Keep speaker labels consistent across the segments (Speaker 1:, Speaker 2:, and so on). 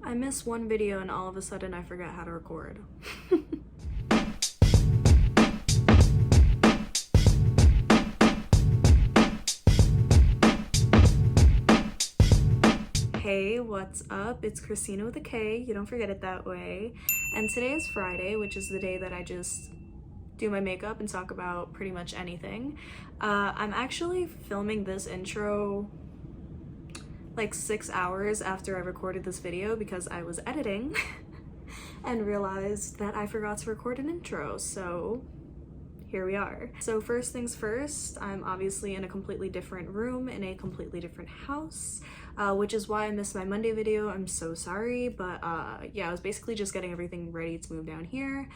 Speaker 1: I missed one video and all of a sudden I forgot how to record. Hey, what's up? It's Christina with a K, you don't forget it that way. And today is Friday, which is the day that I just do my makeup and talk about pretty much anything. I'm actually filming this intro like 6 hours after I recorded this video because I was editing and realized that I forgot to record an intro, so here we are. So first things first, I'm obviously in a completely different room in a completely different house, which is why I missed my Monday video. I'm so sorry, but yeah, I was basically just getting everything ready to move down here,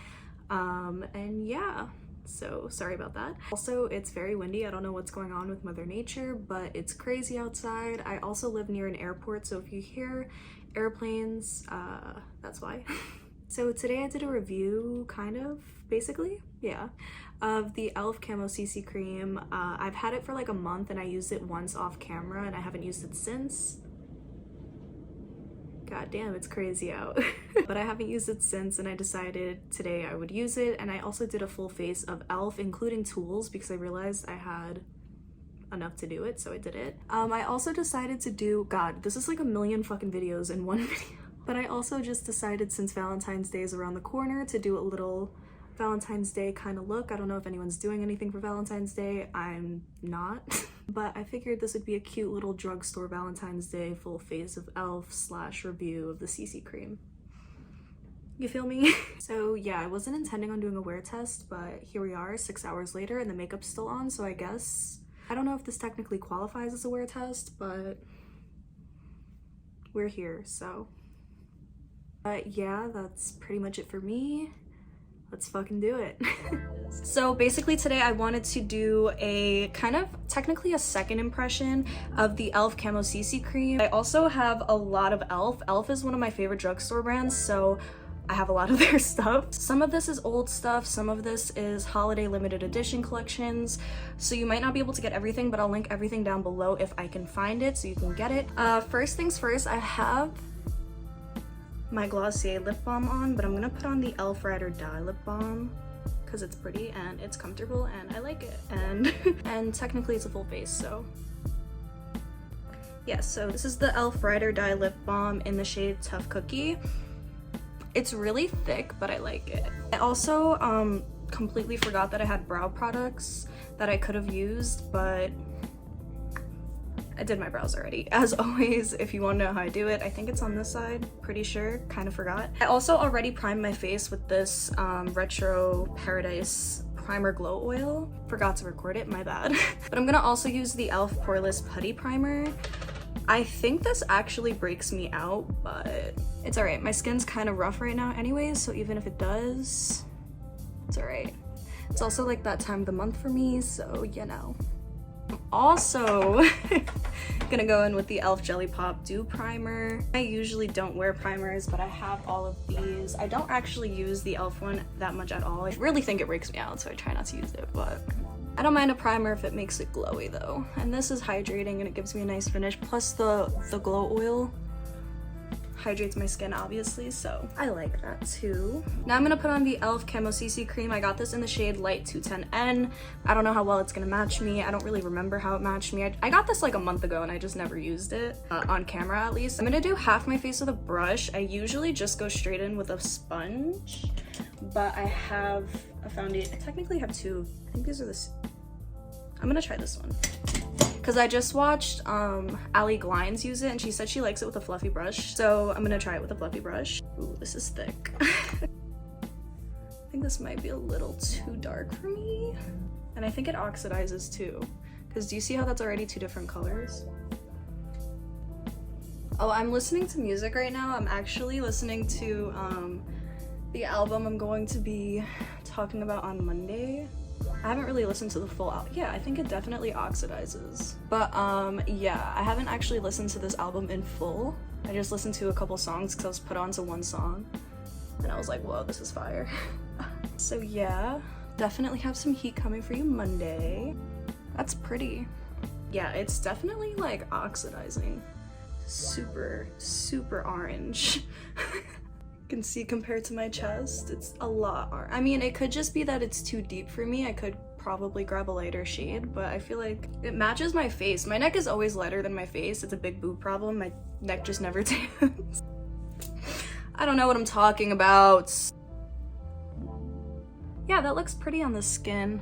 Speaker 1: and yeah, so sorry about that. Also, it's very windy. I don't know what's going on with Mother Nature, but it's crazy outside. I also live near an airport, so if you hear airplanes, that's why. So today I did a review, kind of, basically, yeah, of the E.L.F. Camo CC Cream. I've had it for like a month and I used it once off camera and I haven't used it since. God damn, it's crazy out. But I haven't used it since and I decided today I would use it. And I also did a full face of E.L.F. including tools because I realized I had enough to do it, so I did it. I also decided to do, God, this is like a million fucking videos in one video. But I also just decided, since Valentine's Day is around the corner, to do a little Valentine's Day kind of look. I don't know if anyone's doing anything for Valentine's Day. I'm not. But I figured this would be a cute little drugstore Valentine's Day full face of E.L.F. / review of the CC cream. You feel me? So yeah, I wasn't intending on doing a wear test, but here we are 6 hours later and the makeup's still on, so I guess, I don't know if this technically qualifies as a wear test, but we're here, so. But yeah, that's pretty much it for me. Let's fucking do it. So basically today I wanted to do a kind of technically a second impression of the E.L.F. Camo CC Cream. I also have a lot of E.L.F. E.L.F. is one of my favorite drugstore brands, so I have a lot of their stuff. Some of this is old stuff, some of this is holiday limited edition collections, so you might not be able to get everything, but I'll link everything down below if I can find it so you can get it. First things first, I have my Glossier lip balm on, but I'm gonna put on the E.L.F. Die Lip Balm because it's pretty and it's comfortable and I like it, and technically it's a full face, so yeah. So this is the E.L.F. Die Lip Balm in the shade Tough Cookie. It's really thick, but I like it. I also completely forgot that I had brow products that I could have used, but I did my brows already. As always, if you want to know how I do it, I think it's on this side, pretty sure, kind of forgot. I also already primed my face with this Retro Paradise Primer Glow Oil. Forgot to record it, my bad. But I'm gonna also use the E.L.F. Poreless Putty Primer. I think this actually breaks me out, but it's alright. My skin's kind of rough right now anyways, so even if it does, it's alright. It's also like that time of the month for me, so you know. Also gonna go in with the E.L.F. JellyPop Dew Primer. I usually don't wear primers, but I have all of these. I don't actually use the E.L.F. one that much at all. I really think it breaks me out, so I try not to use it, but I don't mind a primer if it makes it glowy though. And this is hydrating and it gives me a nice finish, plus the glow oil hydrates my skin obviously, so I like that too. Now I'm gonna put on the E.L.F. Camo CC Cream. I got this in the shade Light 210N. I don't know how well it's gonna match me. I don't really remember how it matched me. I got this like a month ago and I just never used it, on camera at least. I'm gonna do half my face with a brush. I usually just go straight in with a sponge, but I have a foundation. I technically have two. I think these are I'm gonna try this one because I just watched Ali Glines use it and she said she likes it with a fluffy brush, so I'm gonna try it with a fluffy brush. Ooh, this is thick. I think this might be a little too dark for me, and I think it oxidizes too, because do you see how that's already two different colors? Oh, I'm listening to music right now. I'm actually listening to the album I'm going to be talking about on Monday. I haven't really listened to the full album. Yeah, I think it definitely oxidizes. But yeah, I haven't actually listened to this album in full. I just listened to a couple songs because I was put on to one song and I was like, whoa, this is fire. So yeah, definitely have some heat coming for you Monday. That's pretty. Yeah, it's definitely like oxidizing. super, super orange. You can see compared to my chest, it's a lot. I mean, it could just be that it's too deep for me. I could probably grab a lighter shade, but I feel like it matches my face. My neck is always lighter than my face. It's a big boob problem. My neck just never tans. I don't know what I'm talking about. Yeah, that looks pretty on the skin.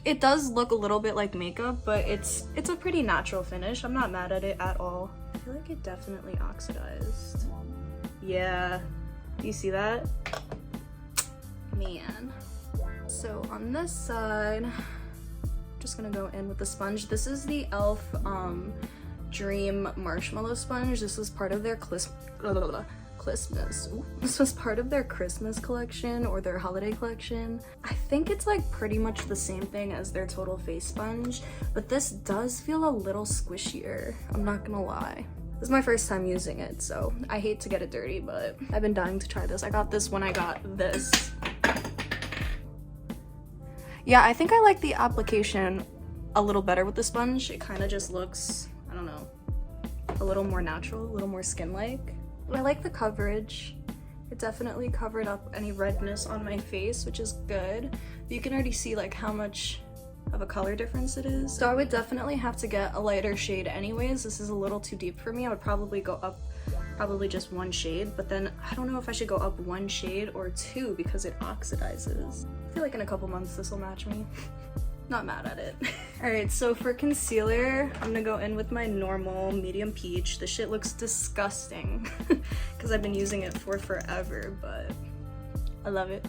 Speaker 1: It does look a little bit like makeup, but it's a pretty natural finish. I'm not mad at it at all. I feel like it definitely oxidized. Yeah, do you see that? Man. So on this side, I'm just gonna go in with the sponge. This is the E.L.F. Dream Marshmallow Sponge. This was part of their Christmas. This was part of their Christmas collection or their holiday collection. I think it's like pretty much the same thing as their Total Face Sponge, but this does feel a little squishier. I'm not gonna lie. This is my first time using it, so I hate to get it dirty, but I've been dying to try this. I got this when I got this. Yeah, I think I like the application a little better with the sponge. It kind of just looks, I don't know, a little more natural, a little more skin-like. I like the coverage. It definitely covered up any redness on my face, which is good. But you can already see like how much of a color difference it is. So I would definitely have to get a lighter shade anyways. This is a little too deep for me. I would probably go up probably just one shade, but then I don't know if I should go up one shade or two because it oxidizes. I feel like in a couple months this will match me. Not mad at it. All right, so for concealer, I'm gonna go in with my normal medium peach. This shit looks disgusting because I've been using it for forever, but I love it.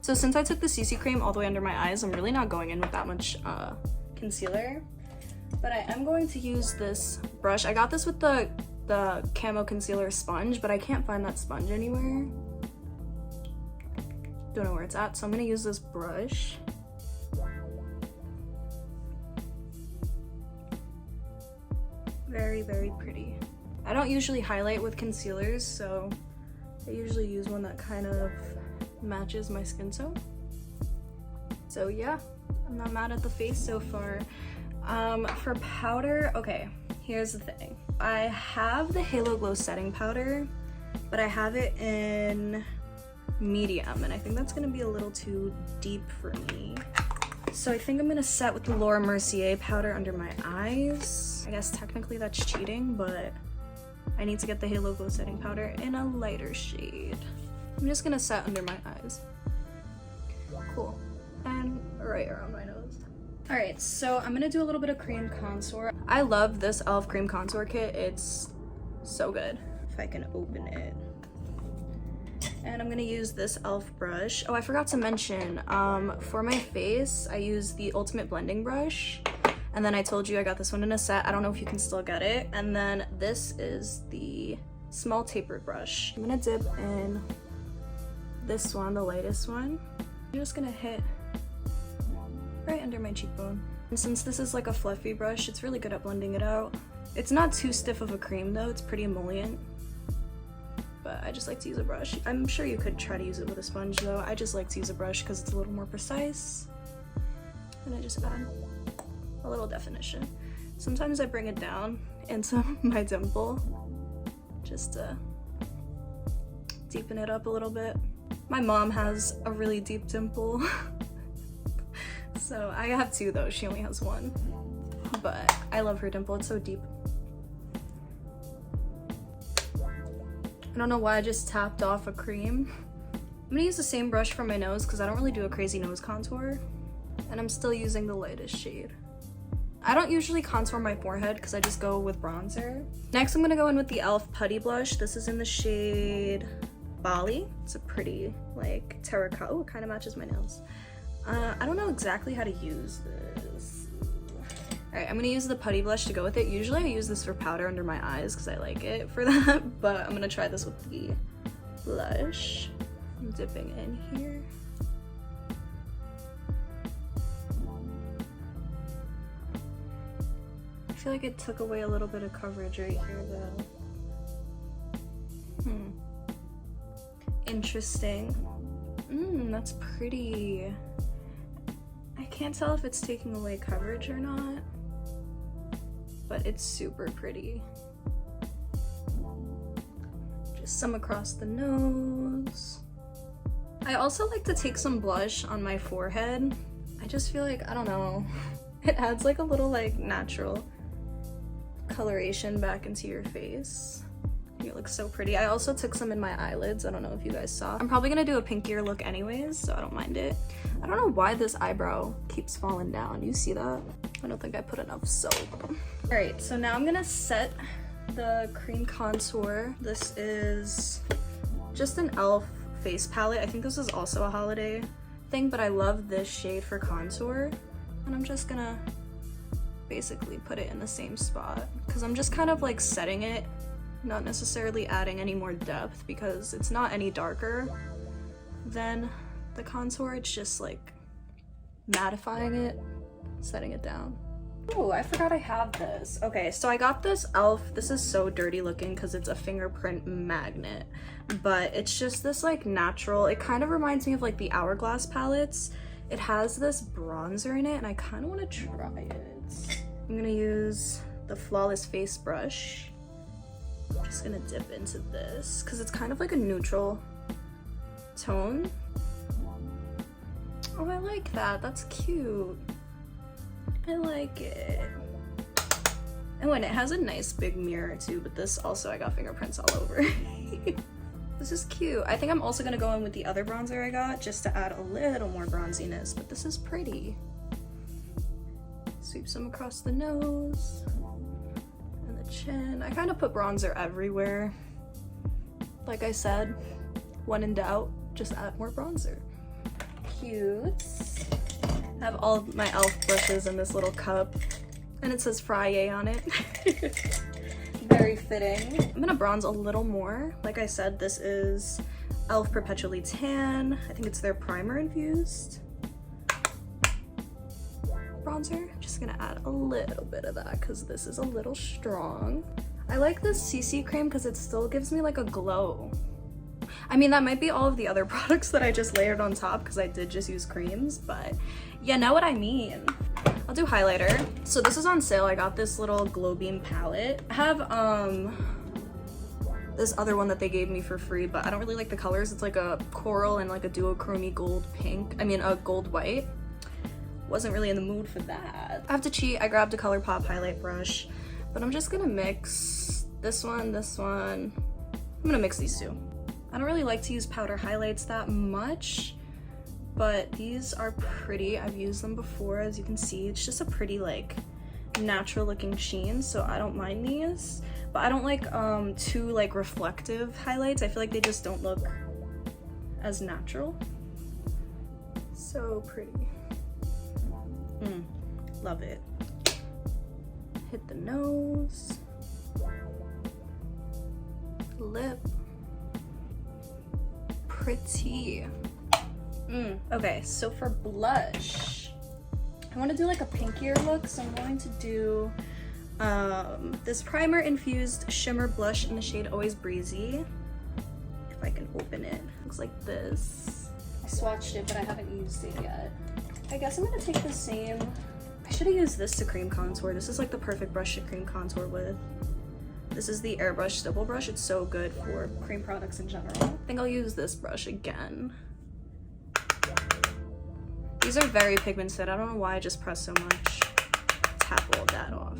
Speaker 1: So since I took the CC cream all the way under my eyes, I'm really not going in with that much concealer, but I am going to use this brush. I got this with the Camo Concealer sponge, but I can't find that sponge anywhere. Don't know where it's at, so I'm gonna use this brush. Very, very pretty. I don't usually highlight with concealers, so I usually use one that kind of matches my skin tone. So yeah, I'm not mad at the face so far. For powder, okay, here's the thing. I have the Halo Glow setting powder, but I have it in medium, and I think that's gonna be a little too deep for me. So I think I'm gonna set with the Laura Mercier powder under my eyes. I guess technically that's cheating, but I need to get the Halo Glow setting powder in a lighter shade. I'm just gonna set under my eyes. Cool. And right around my nose. All right, so I'm gonna do a little bit of cream contour. I love this E.L.F. cream contour kit. It's so good. If I can open it. And I'm gonna use this E.L.F. brush. Oh, I forgot to mention, for my face, I use the Ultimate Blending Brush. And then I told you I got this one in a set. I don't know if you can still get it. And then this is the small tapered brush. I'm gonna dip in this one, the lightest one. I'm just gonna hit right under my cheekbone. And since this is like a fluffy brush, it's really good at blending it out. It's not too stiff of a cream though, it's pretty emollient. But I just like to use a brush. I'm sure you could try to use it with a sponge though. I just like to use a brush because it's a little more precise. And I just add a little definition. Sometimes I bring it down into my dimple just to deepen it up a little bit. My mom has a really deep dimple. So I have two though, she only has one. But I love her dimple, it's so deep. I don't know why I just tapped off a cream. I'm gonna use the same brush for my nose because I don't really do a crazy nose contour. And I'm still using the lightest shade. I don't usually contour my forehead because I just go with bronzer. Next I'm gonna go in with the E.L.F. Putty Blush. This is in the shade Bali. It's a pretty like terracotta. Oh, it kind of matches my nails. I don't know exactly how to use this. Alright, I'm gonna use the Putty Blush to go with it. Usually I use this for powder under my eyes because I like it for that, but I'm gonna try this with the blush. I'm dipping in here. I feel like it took away a little bit of coverage right here though. Interesting. That's pretty. I can't tell if it's taking away coverage or not, but it's super pretty. Just some across the nose. I also like to take some blush on my forehead. I just feel like, I don't know, it adds like a little like natural coloration back into your face. It looks so pretty. I also took some in my eyelids. I don't know if you guys saw. I'm probably gonna do a pinkier look anyways, so I don't mind it. I don't know why this eyebrow keeps falling down. You see that? I don't think I put enough soap. All right, so now I'm gonna set the cream contour. This is just an E.L.F. face palette. I think this is also a holiday thing, but I love this shade for contour. And I'm just gonna basically put it in the same spot because I'm just kind of like setting it, not necessarily adding any more depth because it's not any darker than the contour. It's just like mattifying it, setting it down. Oh, I forgot I have this. Okay, so I got this E.L.F. This is so dirty looking because it's a fingerprint magnet, but it's just this like natural, it kind of reminds me of like the Hourglass palettes. It has this bronzer in it and I kind of want to try it. I'm gonna use the Flawless face brush. I'm just gonna dip into this because it's kind of like a neutral tone. Oh, I like that. That's cute. I like it. Oh, and it has a nice big mirror too, but this also I got fingerprints all over. This is cute. I think I'm also gonna go in with the other bronzer I got just to add a little more bronziness, but this is pretty. Sweep some across the nose and the chin. I kind of put bronzer everywhere. Like I said, when in doubt, just add more bronzer. Cute. I have all of my E.L.F. brushes in this little cup, and it says Friday on it. Very fitting. I'm gonna bronze a little more. Like I said, this is E.L.F. Perpetually Tan. I think it's their primer infused bronzer. Just gonna add a little bit of that because this is a little strong. I like this CC cream because it still gives me like a glow. I mean, that might be all of the other products that I just layered on top because I did just use creams, but you know what I mean. I'll do highlighter. So this is on sale. I got this little Glow Beam palette. I have this other one that they gave me for free, but I don't really like the colors. It's like a coral and like a duochrome gold pink. I mean, a gold white. Wasn't really in the mood for that. I have to cheat. I grabbed a ColourPop highlight brush, but I'm just gonna mix this one, this one. I'm gonna mix these two. I don't really like to use powder highlights that much, but these are pretty. I've used them before, as you can see. It's just a pretty like natural looking sheen, so I don't mind these. But I don't like too like reflective highlights. I feel like they just don't look as natural. So pretty. Love it. Hit the nose, lip. Pretty. Okay, so for blush, I want to do like a pinkier look, so I'm going to do this primer infused shimmer blush in the shade Always Breezy. If I can open it. Looks like this. I swatched it, but I haven't used it yet. I guess I'm gonna take the same. I should have used this to cream contour. This is like the perfect brush to cream contour with. This is the Airbrush Stipple brush. It's so good for cream products in general. I think I'll use this brush again. These are very pigmented. I don't know why I just pressed so much. Tap all that off.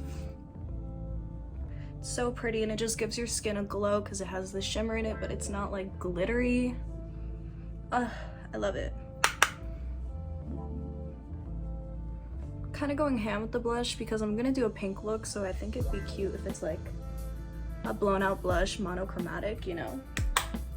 Speaker 1: It's so pretty, and it just gives your skin a glow because it has the shimmer in it, but it's not like glittery. I love it. Kind of going ham with the blush because I'm gonna do a pink look, so I think it'd be cute if it's like a blown out blush, monochromatic, you know.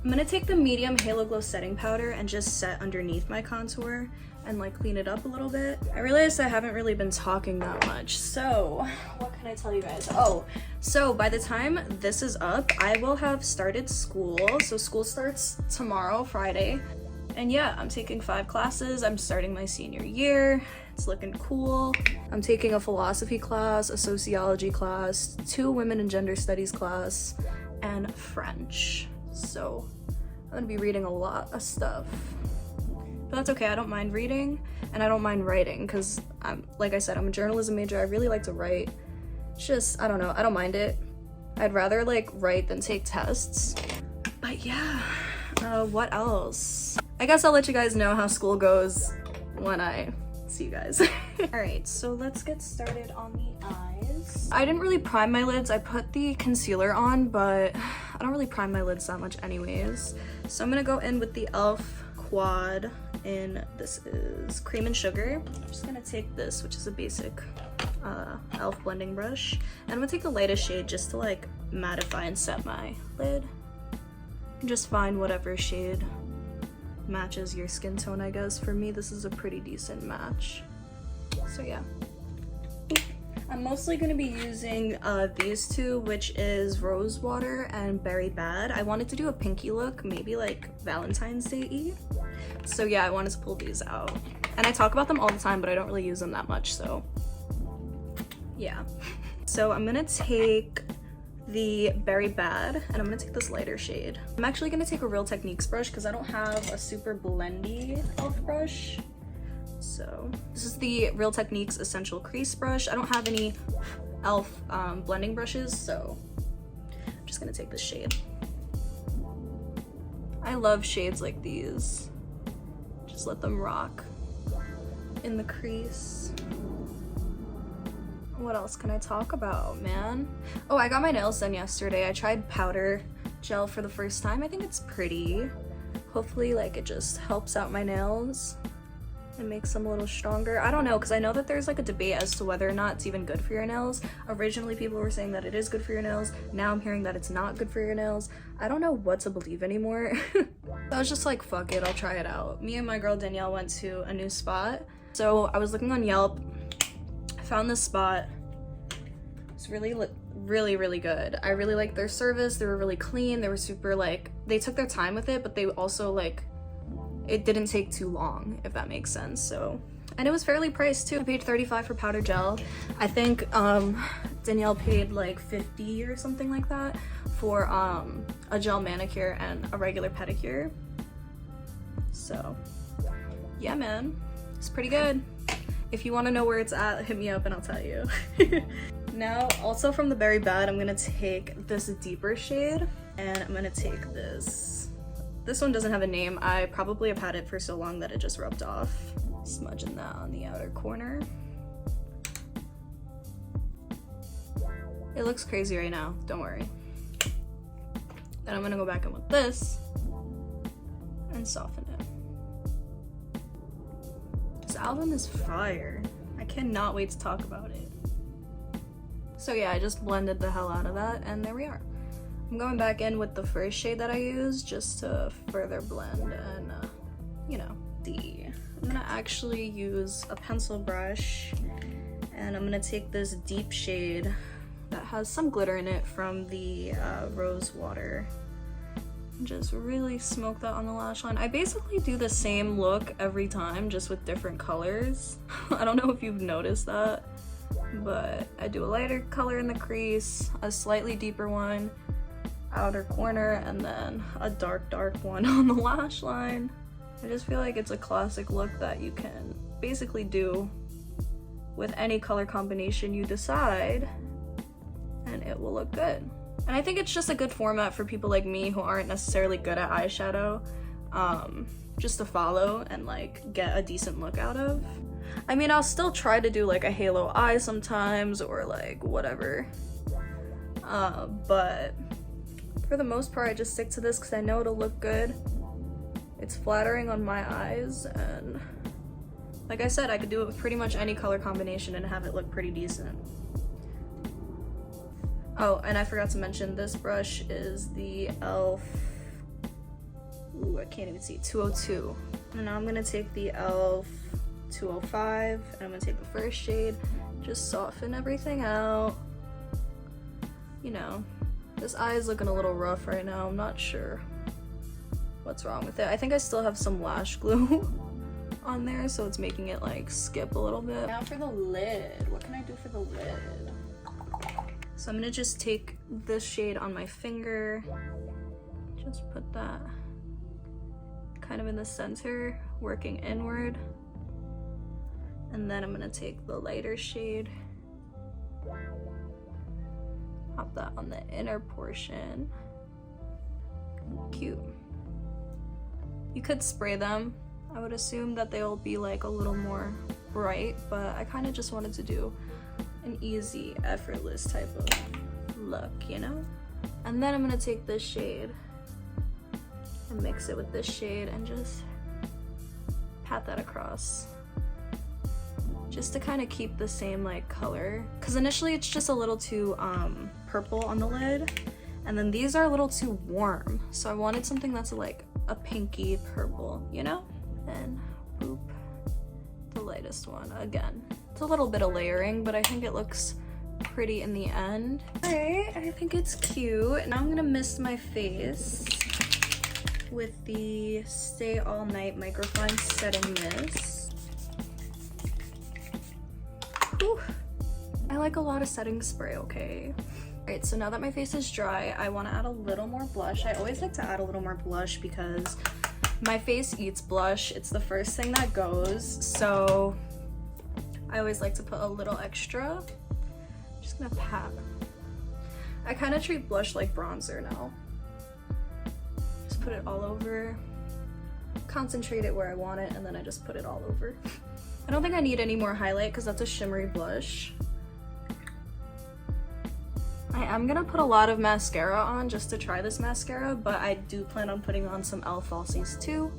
Speaker 1: I'm gonna take the medium Halo Glow setting powder and just set underneath my contour and like clean it up a little bit. I realized I haven't really been talking that much, so what can I tell you guys? Oh, so by the time this is up, I will have started school. So school starts tomorrow, Friday. And yeah, I'm taking 5 classes. I'm starting my senior year. It's looking cool. I'm taking a philosophy class, a sociology class, 2 women and gender studies class, and French. So I'm gonna be reading a lot of stuff. But that's okay, I don't mind reading and I don't mind writing because like I said, I'm a journalism major. I really like to write. It's just, I don't know, I don't mind it. I'd rather like write than take tests. But yeah, what else? I guess I'll let you guys know how school goes when I see you guys. Alright, so let's get started on the eyes. I didn't really prime my lids. I put the concealer on, but I don't really prime my lids that much anyways. So I'm gonna go in with the E.L.F. Quad, and this is Cream and Sugar. I'm just gonna take this, which is a basic E.L.F. blending brush, and I'm gonna take the lightest shade just to like mattify and set my lid. And just find whatever shade matches your skin tone, I guess. For me, this is a pretty decent match. So yeah. I'm mostly going to be using these two, which is Rose Water and Berry Bad. I wanted to do a pinky look, maybe like Valentine's Day-y. So yeah, I wanted to pull these out. And I talk about them all the time, but I don't really use them that much, so yeah. So I'm going to take the Berry Bad, and I'm gonna take this lighter shade. I'm actually gonna take a Real Techniques brush because I don't have a super blendy E.L.F. brush. So this is the Real Techniques Essential Crease Brush. I don't have any E.L.F. Blending brushes, so I'm just gonna take this shade. I love shades like these. Just let them rock in the crease. What else can I talk about, man? Oh, I got my nails done yesterday. I tried powder gel for the first time. I think it's pretty. Hopefully, like, it just helps out my nails and makes them a little stronger. I don't know, because I know that there's like a debate as to whether or not it's even good for your nails. Originally, people were saying that it is good for your nails. Now I'm hearing that it's not good for your nails. I don't know what to believe anymore. I was just like, fuck it, I'll try it out. Me and my girl Danielle went to a new spot. So I was looking on Yelp. I found this spot. It's really good. I really liked their service. They were really clean. They were super like, they took their time with it, but they also like, it didn't take too long, if that makes sense. So, and it was fairly priced too. I paid $35 for powder gel. I think Danielle paid like $50 or something like that for a gel manicure and a regular pedicure. So yeah, man, it's pretty good. If you want to know where it's at, hit me up and I'll tell you. Now, also from the Berry Bad, I'm gonna take this deeper shade, and I'm gonna take this. This one doesn't have a name. I probably have had it for so long that it just rubbed off. Smudging that on the outer corner. It looks crazy right now, don't worry. Then I'm gonna go back in with this and soften it. This album is fire. I cannot wait to talk about it. So yeah, I just blended the hell out of that, and there we are. I'm going back in with the first shade that I used just to further blend and, you know, I'm gonna actually use a pencil brush, and I'm gonna take this deep shade that has some glitter in it from the Rose Water. Just really smoke that on the lash line. I basically do the same look every time, just with different colors. I don't know if you've noticed that, but I do a lighter color in the crease, a slightly deeper one, outer corner, and then a dark one on the lash line. I just feel like it's a classic look that you can basically do with any color combination you decide, and it will look good. And I think it's just a good format for people like me who aren't necessarily good at eyeshadow, just to follow and like get a decent look out of. I mean, I'll still try to do like a halo eye sometimes or like whatever, but for the most part I just stick to this because I know it'll look good. It's flattering on my eyes, and like I said, I could do it with pretty much any color combination and have it look pretty decent. Oh, and I forgot to mention, this brush is the E.L.F. Ooh, I can't even see, 202. And now I'm gonna take the E.L.F. 205, and I'm gonna take the first shade, just soften everything out. You know, this eye is looking a little rough right now. I'm not sure what's wrong with it. I think I still have some lash glue on there, so it's making it like skip a little bit. Now for the lid, what can I do for the lid? So I'm gonna just take this shade on my finger, just put that kind of in the center working inward. And then I'm gonna take the lighter shade, pop that on the inner portion. Cute. You could spray them. I would assume that they'll be like a little more bright, but I kind of just wanted to do an easy, effortless type of look, you know? And then I'm gonna take this shade and mix it with this shade and just pat that across, just to kind of keep the same like color, because initially it's just a little too purple on the lid, and then these are a little too warm, so I wanted something that's like a pinky purple, you know? And boop, the lightest one again. It's a little bit of layering, but I think it looks pretty in the end. Alright, I think it's cute. Now I'm gonna mist my face with the Stay All Night Microfine Setting Mist. Whew. I like a lot of setting spray, okay? Alright, so now that my face is dry, I want to add a little more blush. I always like to add a little more blush because my face eats blush. It's the first thing that goes, so I always like to put a little extra. I'm just gonna pat. I kind of treat blush like bronzer now. Just put it all over, concentrate it where I want it, and then I just put it all over. I don't think I need any more highlight because that's a shimmery blush. I am gonna put a lot of mascara on just to try this mascara, but I do plan on putting on some E.L.F. falsies too.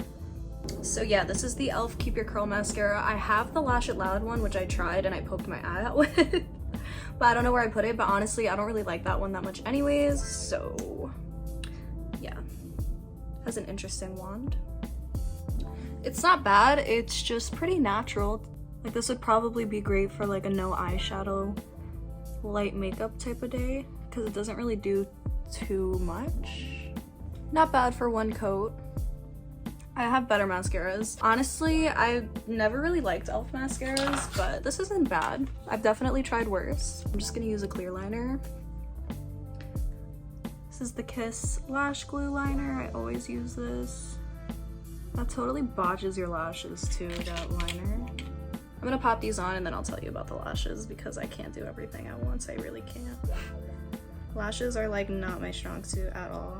Speaker 1: So yeah, this is the E.L.F. Keep Your Curl Mascara. I have the Lash It Loud one, which I tried and I poked my eye out with, but I don't know where I put it, but honestly, I don't really like that one that much anyways, so yeah. Has an interesting wand. It's not bad, it's just pretty natural. Like this would probably be great for like a no eyeshadow, light makeup type of day because it doesn't really do too much. Not bad for one coat. I have better mascaras. Honestly, I never really liked E.L.F. mascaras, but this isn't bad. I've definitely tried worse. I'm just gonna use a clear liner. This is the Kiss Lash Glue Liner. I always use this. That totally botches your lashes too, that liner. I'm gonna pop these on and then I'll tell you about the lashes because I can't do everything at once. I really can't. Lashes are like not my strong suit at all.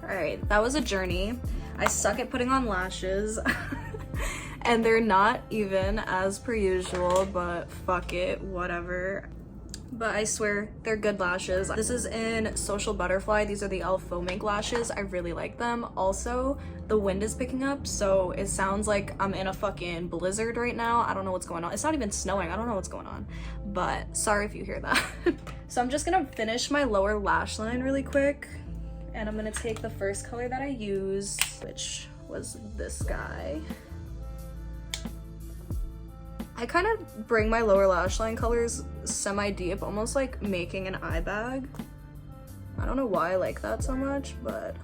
Speaker 1: Alright, that was a journey. I suck at putting on lashes and they're not even as per usual, but fuck it, whatever. But I swear they're good lashes. This is in Social Butterfly. These are the E.L.F. Faux Mink lashes. I really like them. Also, the wind is picking up, so it sounds like I'm in a fucking blizzard right now. I don't know what's going on. It's not even snowing. I don't know what's going on, but sorry if you hear that. So I'm just gonna finish my lower lash line really quick, and I'm gonna take the first color that I used, which was this guy. I kind of bring my lower lash line colors semi-deep, almost like making an eye bag. I don't know why I like that so much, but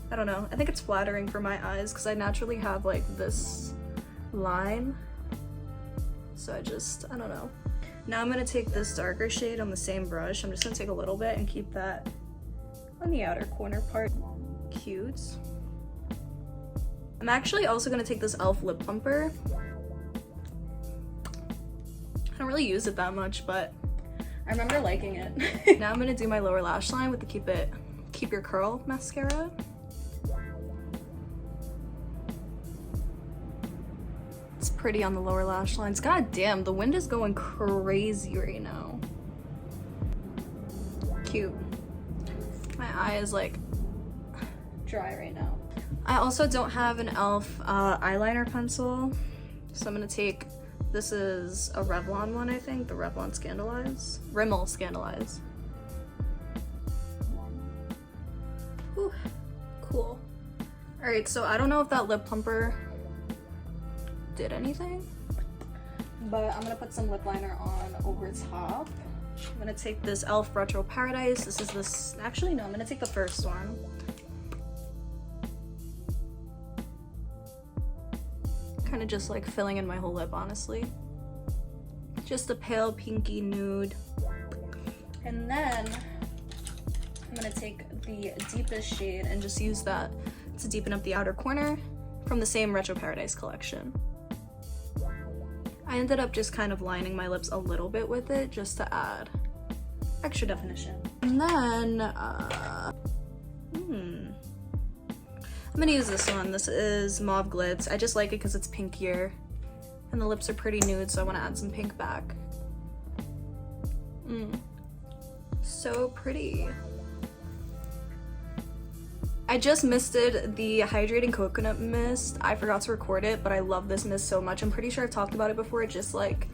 Speaker 1: I don't know. I think it's flattering for my eyes because I naturally have like this line. So I don't know. Now I'm gonna take this darker shade on the same brush. I'm just gonna take a little bit and keep that on the outer corner part. Cute. I'm actually also gonna take this E.L.F. lip plumper. I don't really use it that much, but I remember liking it. Now I'm gonna do my lower lash line with the Keep Your Curl mascara. It's pretty on the lower lash lines. God damn, the wind is going crazy right now. Cute. My eye is like dry right now. I also don't have an E.L.F. eyeliner pencil, so I'm gonna take, this is a Revlon one, I think, the Revlon Scandalize. Rimmel Scandalize. Whew. Cool. Alright, so I don't know if that lip plumper did anything, but I'm gonna put some lip liner on over top. I'm gonna take this E.L.F. Retro Paradise. This is this, actually no, I'm gonna take the first one. Kind of just like filling in my whole lip, honestly. Just a pale pinky nude. And then I'm gonna take the deepest shade and just use that to deepen up the outer corner. from the same Retro Paradise collection. I ended up just kind of lining my lips a little bit with it just to add extra definition. And then, I'm gonna use this one. This is Mauve Glitz. I just like it because it's pinkier and the lips are pretty nude, so I want to add some pink back. So pretty. I just misted the Hydrating Coconut Mist. I forgot to record it, but I love this mist so much. I'm pretty sure I've talked about it before. It just like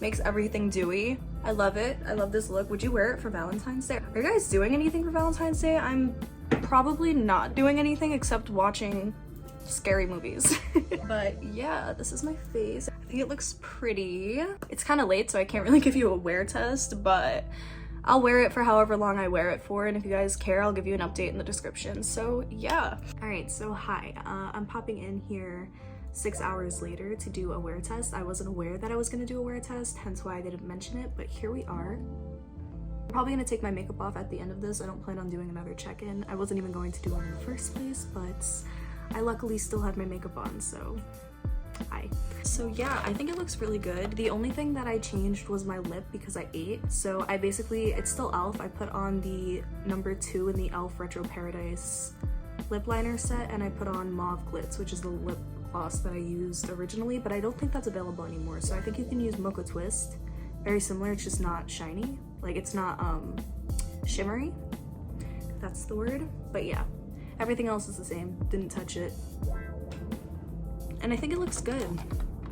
Speaker 1: makes everything dewy. I love it. I love this look. Would you wear it for Valentine's Day? Are you guys doing anything for Valentine's Day? I'm probably not doing anything except watching scary movies. But yeah, this is my face. I think it looks pretty. It's kind of late, so I can't really give you a wear test, but I'll wear it for however long I wear it for, and if you guys care, I'll give you an update in the description. So yeah. All right, so hi. I'm popping in here 6 hours later to do a wear test. I wasn't aware that I was gonna do a wear test, hence why I didn't mention it, but here we are. I'm probably gonna take my makeup off at the end of this. I don't plan on doing another check-in. I wasn't even going to do one in the first place, but I luckily still had my makeup on, so hi. So yeah, I think it looks really good. The only thing that I changed was my lip because I ate. So I basically, it's still E.L.F. I put on the number 2 in the E.L.F. Retro Paradise lip liner set, and I put on Mauve Glitz, which is the lip gloss that I used originally, but I don't think that's available anymore. So I think you can use Mocha Twist. Very similar, it's just not shiny. Like, it's not shimmery, if that's the word. But yeah, everything else is the same. Didn't touch it. And I think it looks good.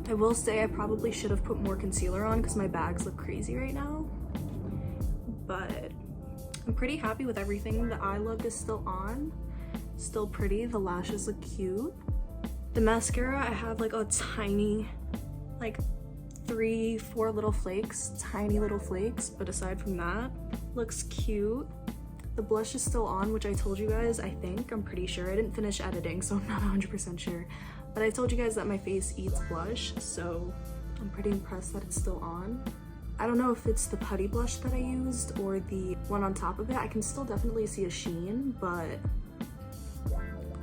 Speaker 1: I will say I probably should have put more concealer on because my bags look crazy right now. But I'm pretty happy with everything. The eye look is still on. Still pretty. The lashes look cute. The mascara, I have like a tiny, like 3-4 little flakes. Tiny little flakes. But aside from that, looks cute. The blush is still on, which I told you guys, I think. I'm pretty sure. I didn't finish editing, so I'm not 100% sure. But I told you guys that my face eats blush, so I'm pretty impressed that it's still on. I don't know if it's the Putty Blush that I used or the one on top of it. I can still definitely see a sheen, but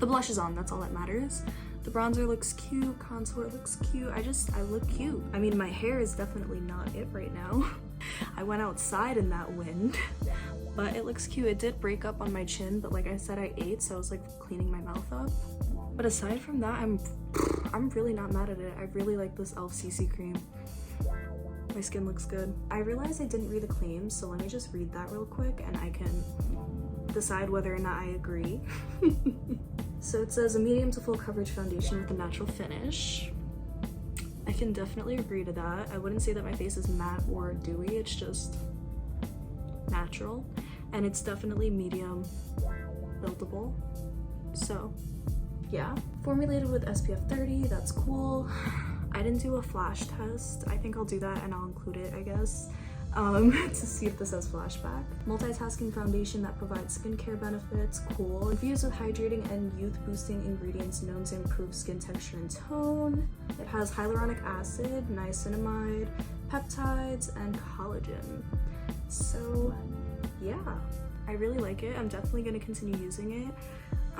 Speaker 1: the blush is on, that's all that matters. The bronzer looks cute, contour looks cute. I look cute. I mean, my hair is definitely not it right now. I went outside in that wind, but it looks cute. It did break up on my chin, but like I said, I ate, so I was like cleaning my mouth up. But aside from that, I'm really not mad at it. I really like this E.L.F. CC Cream. My skin looks good. I realized I didn't read the claims, so let me just read that real quick and I can decide whether or not I agree. So it says a medium to full coverage foundation with a natural finish. I can definitely agree to that. I wouldn't say that my face is matte or dewy, it's just natural. And it's definitely medium buildable. So yeah, formulated with SPF 30, that's cool. I didn't do a flash test. I think I'll do that and I'll include it, I guess, to see if this has flashback. Multitasking foundation that provides skincare benefits, cool. Infused with hydrating and youth boosting ingredients known to improve skin texture and tone. It has hyaluronic acid, niacinamide, peptides, and collagen. So yeah, I really like it. I'm definitely gonna continue using it.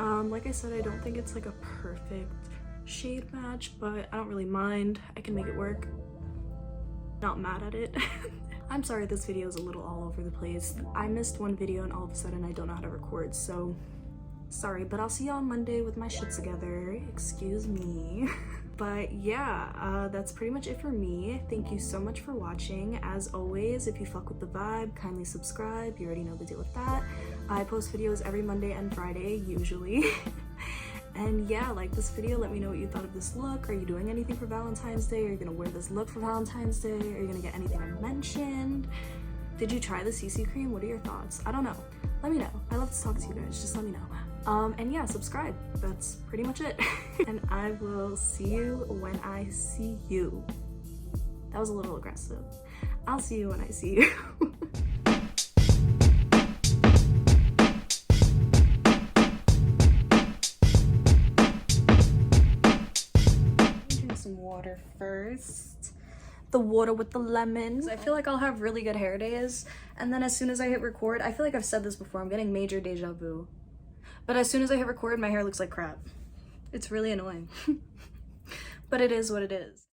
Speaker 1: Like I said, I don't think it's like a perfect shade match, but I don't really mind. I can make it work. Not mad at it. I'm sorry this video is a little all over the place. I missed one video and all of a sudden I don't know how to record, so sorry, but I'll see y'all on Monday with my shit together. Excuse me. But yeah, that's pretty much it for me. Thank you so much for watching. As always, if you fuck with the vibe, kindly subscribe. You already know the deal with that. I post videos every Monday and Friday, usually. And yeah, like this video, let me know what you thought of this look. Are you doing anything for Valentine's Day? Are you gonna wear this look for Valentine's Day? Are you gonna get anything I mentioned? Did you try the CC Cream? What are your thoughts? I don't know. Let me know. I love to talk to you guys, just let me know. And yeah, subscribe. That's pretty much it. And I will see you when I see you. That was a little aggressive. I'll see you when I see you. Drink some water first. The water with the lemons. I feel like I'll have really good hair days, and then as soon as I hit record, I feel like I've said this before, I'm getting major deja vu. But as soon as I hit record, my hair looks like crap. It's really annoying. But it is what it is.